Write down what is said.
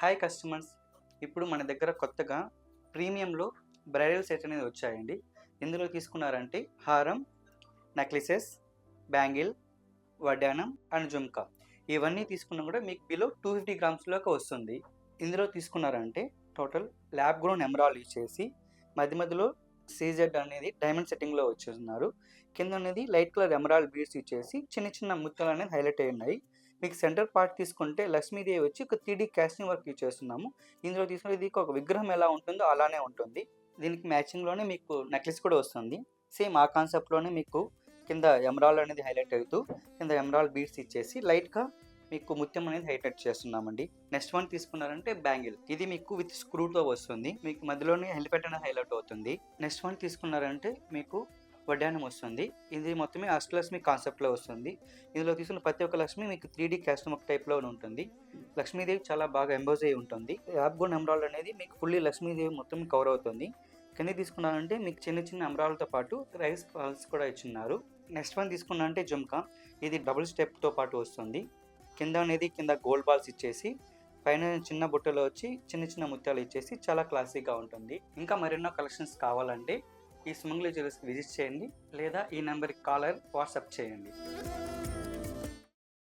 Hi customers, ఇప్పుడు మన దగ్గర కొత్తగా ప్రీమియంలో బ్రైడల్ సెట్ అనేది వచ్చాయండి. ఇందులో తీసుకున్నారంటే హారం, నెక్లెసెస్, బ్యాంగిల్, వడ్డానం అండ్ జుమ్కా. ఇవన్నీ తీసుకున్నా కూడా మీకు బిలో 250 గ్రామ్స్లోకి వస్తుంది. ఇందులో తీసుకున్నారంటే టోటల్ ల్యాబ్ గ్రోన్ ఎమరాల్డ్ ఇచ్చేసి మధ్య మధ్యలో సీజెడ్ అనేది డైమండ్ సెట్టింగ్లో వచ్చేస్తున్నారు. కింద అనేది లైట్ కలర్ ఎమరాల్డ్ బీడ్స్ ఇచ్చేసి చిన్న చిన్న ముత్యాలు అనేది హైలైట్ అయి ఉన్నాయి. మీకు సెంటర్ పార్ట్ తీసుకుంటే లక్ష్మీదేవి వచ్చి ఒక 3D క్యాస్టింగ్ వర్క్ ఇచ్చేస్తున్నాము. ఇందులో తీసుకుంటే ఇది ఒక విగ్రహం ఎలా ఉంటుందో అలానే ఉంటుంది. దీనికి మ్యాచింగ్లోనే మీకు నెక్లెస్ కూడా వస్తుంది. సేమ్ ఆ కాన్సెప్ట్లోనే మీకు కింద ఎమరాల్డ్ అనేది హైలైట్ అవుతూ కింద ఎమరాల్డ్ బీడ్స్ ఇచ్చేసి లైట్గా మీకు ముత్యం అనేది హైలైట్ చేస్తున్నామండి. నెక్స్ట్ వన్ తీసుకున్నారంటే బ్యాంగిల్. ఇది మీకు విత్ స్క్రూతో వస్తుంది. మీకు మధ్యలోనే హెలిపెట్ అనేది హైలైట్ అవుతుంది. నెక్స్ట్ వన్ తీసుకున్నారంటే మీకు వడ్డానం వస్తుంది. ఇది మొత్తమే అష్టలక్ష్మి కాన్సెప్ట్లో వస్తుంది. ఇందులో తీసుకున్న ప్రతి ఒక్క లక్ష్మి మీకు 3D క్యాస్టమ్ టైప్లో ఉంటుంది. లక్ష్మీదేవి చాలా బాగా ఎంబోజ్ అయి ఉంటుంది. యాప్ గోన్ ఎమరాల్డ్ అనేది మీకు ఫుల్లీ లక్ష్మీదేవి మొత్తం కవర్ అవుతుంది. కింద తీసుకున్నారంటే మీకు చిన్న చిన్న ఎమరాల్డ్తో పాటు రైస్ పల్స్ కూడా ఇచ్చిన్నారు. నెక్స్ట్ వన్ తీసుకున్నారంటే జుమ్కా. ఇది డబుల్ స్టెప్తో పాటు వస్తుంది. కింద అనేది కింద గోల్డ్ బాల్స్ ఇచ్చేసి పైన చిన్న బుట్టలో వచ్చి చిన్న చిన్న ముత్యాలు ఇచ్చేసి చాలా క్లాసీగా ఉంటుంది. ఇంకా మరెన్నో కలెక్షన్స్ కావాలంటే ఈ సుమంగళి జ్యువెలర్స్కి విజిట్ చేయండి లేదా ఈ నెంబర్కి కాల్ ఆర్ వాట్సాప్ చేయండి.